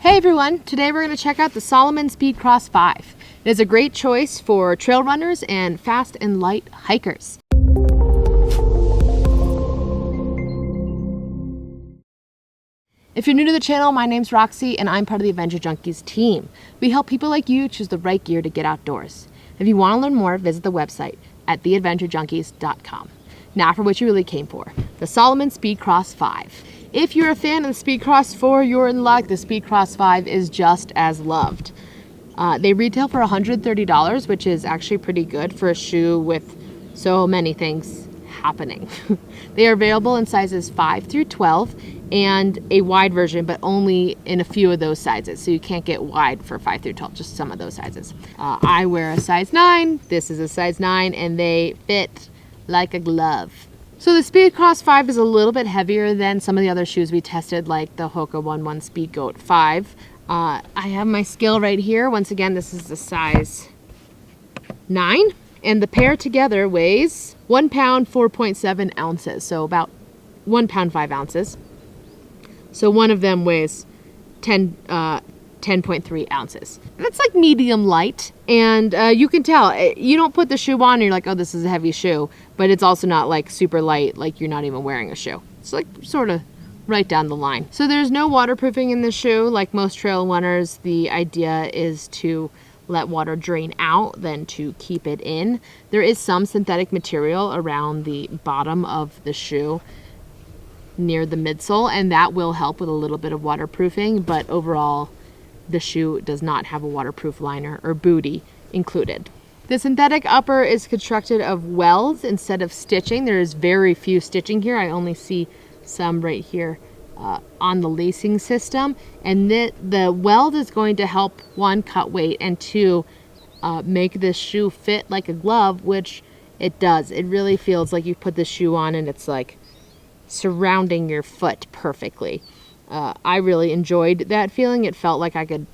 Hey everyone, today we're going to check out the Salomon Speedcross 5. It is a great choice for trail runners and fast and light hikers. If you're new to the channel, my name's Roxy and I'm part of the Adventure Junkies team. We help people like you choose the right gear to get outdoors. If you want to learn more, visit the website at theadventurejunkies.com. Now for what you really came for, the Salomon Speedcross 5. If you're a fan of the Speedcross 4, you're in luck. The Speedcross 5 is just as loved. They retail for $130, which is actually pretty good for a shoe with so many things happening. They are available in sizes 5 through 12 and a wide version, but only in a few of those sizes. So you can't get wide for 5 through 12, just some of those sizes. I wear a size 9. This is a size 9, and they fit like a glove. So the Speedcross 5 is a little bit heavier than some of the other shoes we tested, like the Hoka 11 Speed Goat 5. I have my scale right here. Once again, this is the size 9, and the pair together weighs 1 pound 4.7 ounces, so about 1 pound 5 ounces. So one of them weighs 10.3 ounces. That's like medium light, and you can tell. You don't put the shoe on and you're like, oh, this is a heavy shoe, but it's also not like super light, like you're not even wearing a shoe. It's like sort of right down the line. So there's no waterproofing in the shoe. Like most trail runners, the idea is to let water drain out than to keep it in. There is some synthetic material around the bottom of the shoe near the midsole, and that will help with a little bit of waterproofing, but overall the shoe does not have a waterproof liner or bootie included. The synthetic upper is constructed of welds instead of stitching. There is very few stitching here. I only see some right here on the lacing system, and the weld is going to help, one, cut weight, and two, make this shoe fit like a glove, which it does. It really feels like you put the shoe on and it's like surrounding your foot perfectly. I really enjoyed that feeling. It felt like I could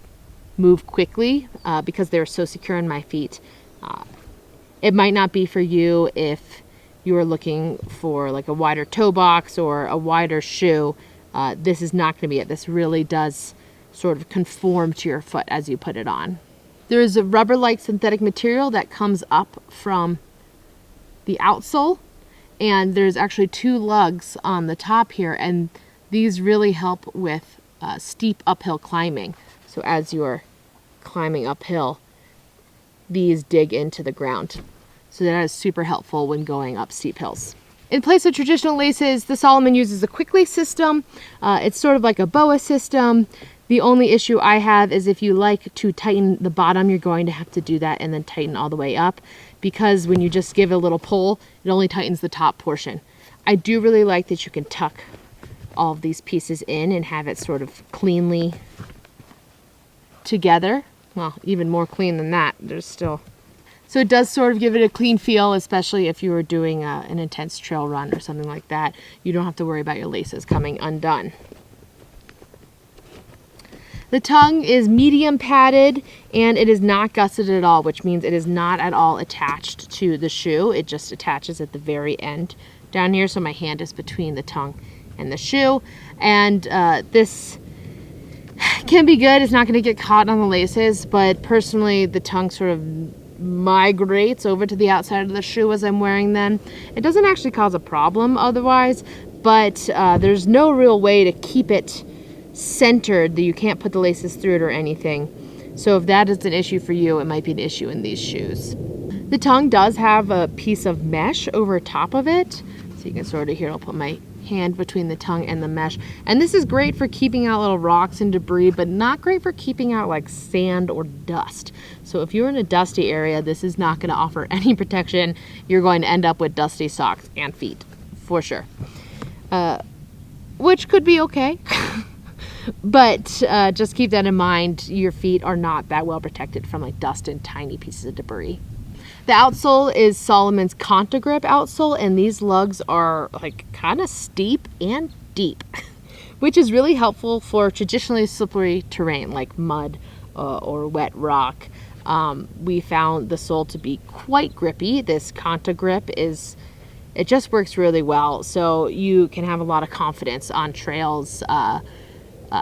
move quickly because they were so secure in my feet. It might not be for you if you are looking for like a wider toe box or a wider shoe. This is not going to be it. This really does sort of conform to your foot as you put it on. There is a rubber-like synthetic material that comes up from the outsole, and there's actually 2 lugs on the top here, and these really help with steep uphill climbing. So as you're climbing uphill, these dig into the ground. So that is super helpful when going up steep hills. In place of traditional laces, the Salomon uses a quick lace system. It's sort of like a boa system. The only issue I have is if you like to tighten the bottom, you're going to have to do that and then tighten all the way up, because when you just give it a little pull, it only tightens the top portion. I do really like that you can tuck all of these pieces in and have it sort of cleanly together. Well, even more clean than that. So it does sort of give it a clean feel, especially if you were doing an intense trail run or something like that. You don't have to worry about your laces coming undone. The tongue is medium padded, and it is not gusseted at all, which means it is not at all attached to the shoe. It just attaches at the very end down here, so my hand is between the tongue and the shoe. And this can be good. It's not going to get caught on the laces, but personally the tongue sort of migrates over to the outside of the shoe as I'm wearing them. It doesn't actually cause a problem otherwise, but there's no real way to keep it centered that you can't put the laces through it or anything. So if that is an issue for you, it might be an issue in these shoes. The tongue does have a piece of mesh over top of it, so you can sort of, here I'll put my hand between the tongue and the mesh, and this is great for keeping out little rocks and debris, but not great for keeping out like sand or dust. So if you're in a dusty area, this is not going to offer any protection. You're going to end up with dusty socks and feet for sure, which could be okay. But just keep that in mind. Your feet are not that well protected from like dust and tiny pieces of debris. The outsole is Salomon's Contagrip outsole, and these lugs are like kind of steep and deep, which is really helpful for traditionally slippery terrain like mud or wet rock. We found the sole to be quite grippy. This Contagrip it just works really well, so you can have a lot of confidence on trails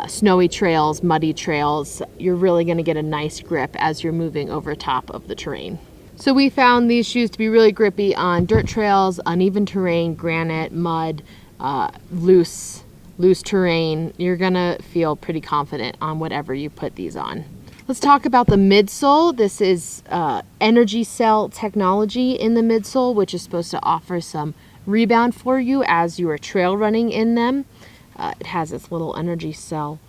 snowy trails, muddy trails. You're really going to get a nice grip as you're moving over top of the terrain. So we found these shoes to be really grippy on dirt trails, uneven terrain, granite, mud, loose terrain. You're going to feel pretty confident on whatever you put these on. Let's talk about the midsole. This is energy cell technology in the midsole, which is supposed to offer some rebound for you as you are trail running in them. It has this little energy cell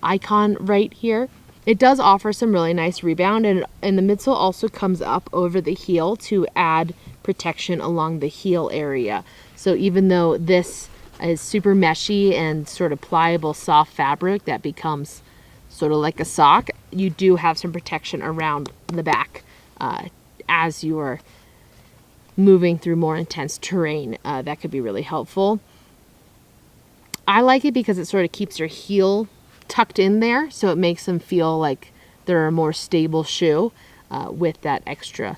icon right here. It does offer some really nice rebound, and the midsole also comes up over the heel to add protection along the heel area. So even though this is super meshy and sort of pliable, soft fabric that becomes sort of like a sock, you do have some protection around the back as you're moving through more intense terrain. That could be really helpful. I like it because it sort of keeps your heel tucked in there, so it makes them feel like they're a more stable shoe with that extra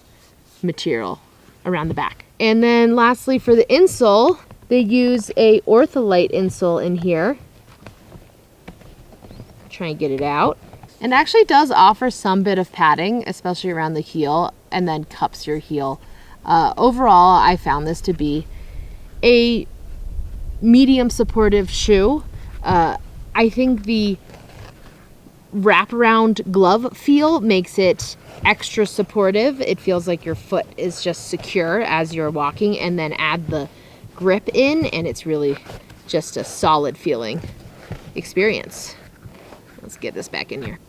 material around the back. And then lastly, for the insole, they use a Ortholite insole in here. Try and get it out. And actually does offer some bit of padding, especially around the heel, and then cups your heel. Overall, I found this to be a medium supportive shoe. I think the wraparound glove feel makes it extra supportive. It feels like your foot is just secure as you're walking, and then add the grip in, and it's really just a solid feeling experience. Let's get this back in here.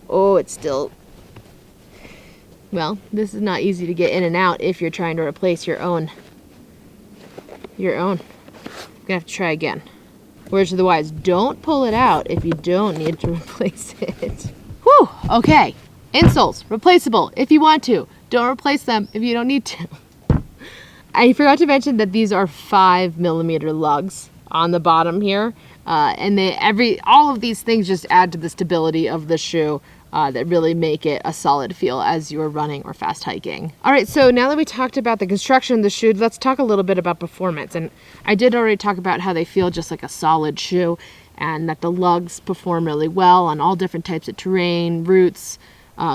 Oh, it's still... Well, this is not easy to get in and out if you're trying to replace your own. I'm gonna have to try again. Words to the wise, don't pull it out if you don't need to replace it. Whew, okay. Insoles, replaceable if you want to. Don't replace them if you don't need to. I forgot to mention that these are 5mm lugs on the bottom here. And all of these things just add to the stability of the shoe that really make it a solid feel as you're running or fast hiking. All right, so now that we talked about the construction of the shoe, let's talk a little bit about performance. And I did already talk about how they feel just like a solid shoe, and that the lugs perform really well on all different types of terrain, routes,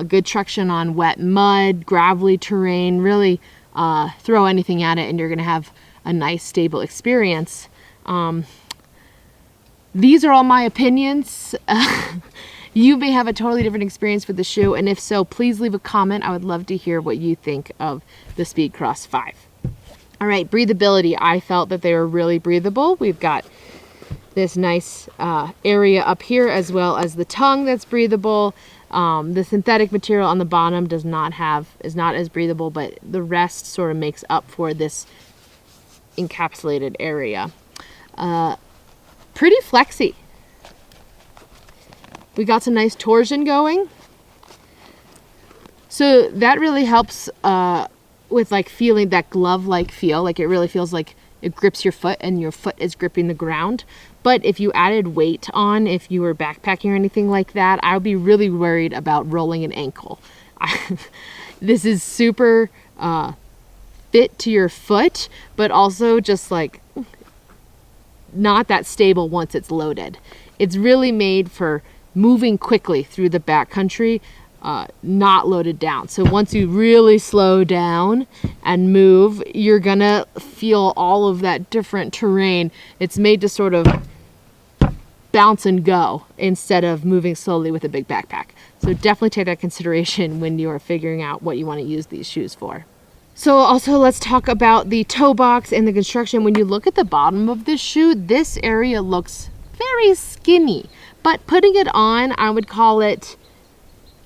good traction on wet mud, gravelly terrain. Really throw anything at it and you're gonna have a nice stable experience. These are all my opinions. You may have a totally different experience with the shoe, and if so, please leave a comment. I would love to hear what you think of the Speedcross 5. All right, breathability. I felt that they were really breathable. We've got this nice area up here, as well as the tongue that's breathable. The synthetic material on the bottom is not as breathable, but the rest sort of makes up for this encapsulated area. Pretty flexy. We got some nice torsion going. So that really helps with like feeling that glove-like feel. Like it really feels like it grips your foot and your foot is gripping the ground. But if you added weight on, if you were backpacking or anything like that, I would be really worried about rolling an ankle. This is super fit to your foot, but also just like not that stable once it's loaded. It's really made for moving quickly through the backcountry, not loaded down. So once you really slow down and move, you're gonna feel all of that different terrain. It's made to sort of bounce and go instead of moving slowly with a big backpack. So definitely take that consideration when you are figuring out what you want to use these shoes for. So also let's talk about the toe box and the construction. When you look at the bottom of this shoe, this area looks very skinny. But putting it on, I would call it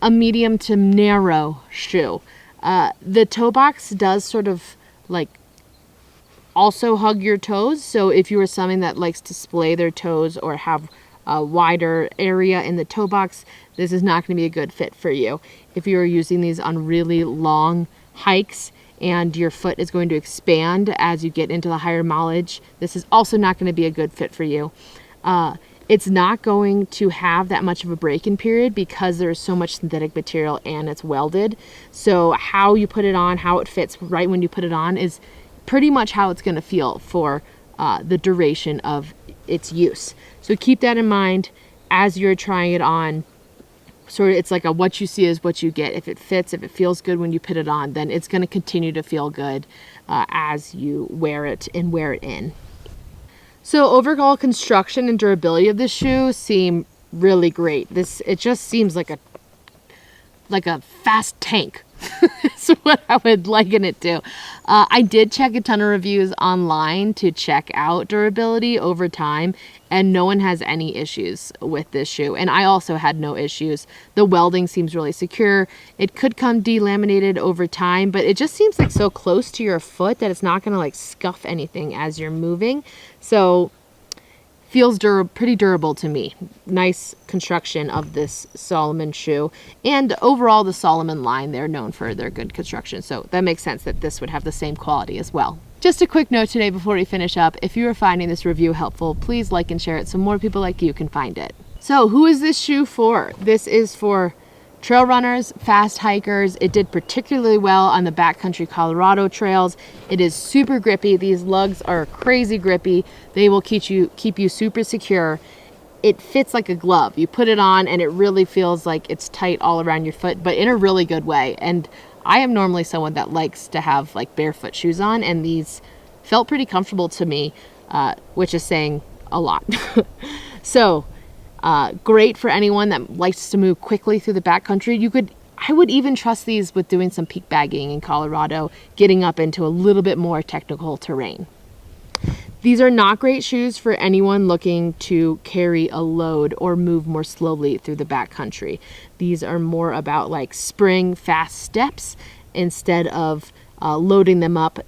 a medium to narrow shoe. The toe box does sort of like also hug your toes. So if you are someone that likes to splay their toes or have a wider area in the toe box, this is not going to be a good fit for you. If you are using these on really long hikes and your foot is going to expand as you get into the higher mileage, this is also not going to be a good fit for you. It's not going to have that much of a break-in period because there's so much synthetic material and it's welded. So how you put it on, how it fits right when you put it on is pretty much how it's going to feel for the duration of its use. So keep that in mind as you're trying it on. Sort of, it's like a what you see is what you get. If it fits, if it feels good when you put it on, then it's going to continue to feel good as you wear it and wear it in. So overall construction and durability of this shoe seem really great. It just seems like a fast tank. That's what I would liken it to. I did check a ton of reviews online to check out durability over time, and no one has any issues with this shoe. And I also had no issues. The welding seems really secure. It could come delaminated over time, but it just seems like so close to your foot that it's not going to like scuff anything as you're moving. So feels pretty durable to me. Nice construction of this Salomon shoe. And overall, the Salomon line, they're known for their good construction. So that makes sense that this would have the same quality as well. Just a quick note today before we finish up. If you are finding this review helpful, please like and share it so more people like you can find it. So who is this shoe for? This is for trail runners, fast hikers. It did particularly well on the backcountry Colorado trails. It is super grippy. These lugs are crazy grippy. They will keep you super secure. It fits like a glove. You put it on and it really feels like it's tight all around your foot, but in a really good way. And I am normally someone that likes to have like barefoot shoes on, and these felt pretty comfortable to me, which is saying a lot. So great for anyone that likes to move quickly through the backcountry. I would even trust these with doing some peak bagging in Colorado, getting up into a little bit more technical terrain. These are not great shoes for anyone looking to carry a load or move more slowly through the backcountry. These are more about like spring fast steps instead of loading them up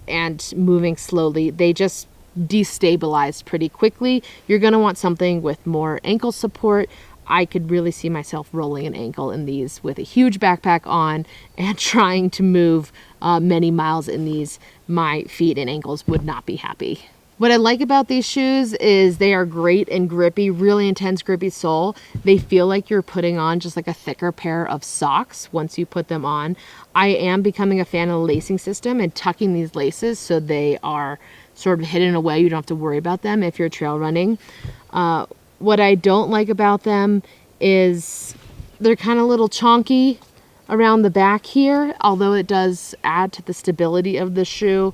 and moving slowly. They just destabilize pretty quickly. You're going to want something with more ankle support. I could really see myself rolling an ankle in these with a huge backpack on and trying to move many miles in these. My feet and ankles would not be happy. What I like about these shoes is they are great and grippy, really intense grippy sole. They feel like you're putting on just like a thicker pair of socks once you put them on. I am becoming a fan of the lacing system and tucking these laces so they are sort of hidden away. You don't have to worry about them if you're trail running. What I don't like about them is they're kind of a little chonky around the back here, although it does add to the stability of the shoe.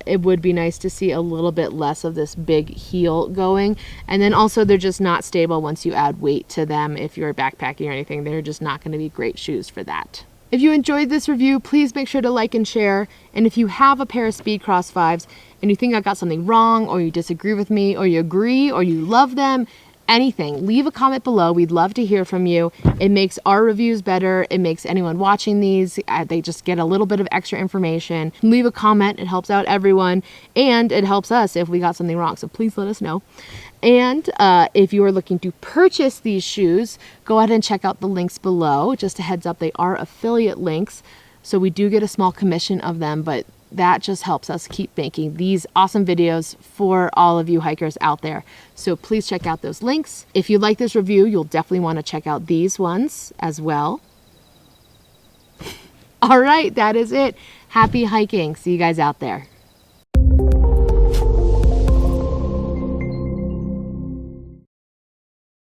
It would be nice to see a little bit less of this big heel going. And then also they're just not stable once you add weight to them. If you're backpacking or anything, they're just not going to be great shoes for that. If you enjoyed this review, please make sure to like and share. And if you have a pair of Speedcross 5s and you think I got something wrong, or you disagree with me, or you agree, or you love them, anything, leave a comment below. We'd love to hear from you. It makes our reviews better. It makes anyone watching these, they just get a little bit of extra information. Leave a comment. It helps out everyone, and it helps us if we got something wrong. So please let us know. And if you are looking to purchase these shoes, go ahead and check out the links below. Just a heads up, they are affiliate links, so we do get a small commission of them, but that just helps us keep making these awesome videos for all of you hikers out there. So please check out those links. If you like this review, you'll definitely want to check out these ones as well. All right, that is it. Happy hiking. See you guys out there.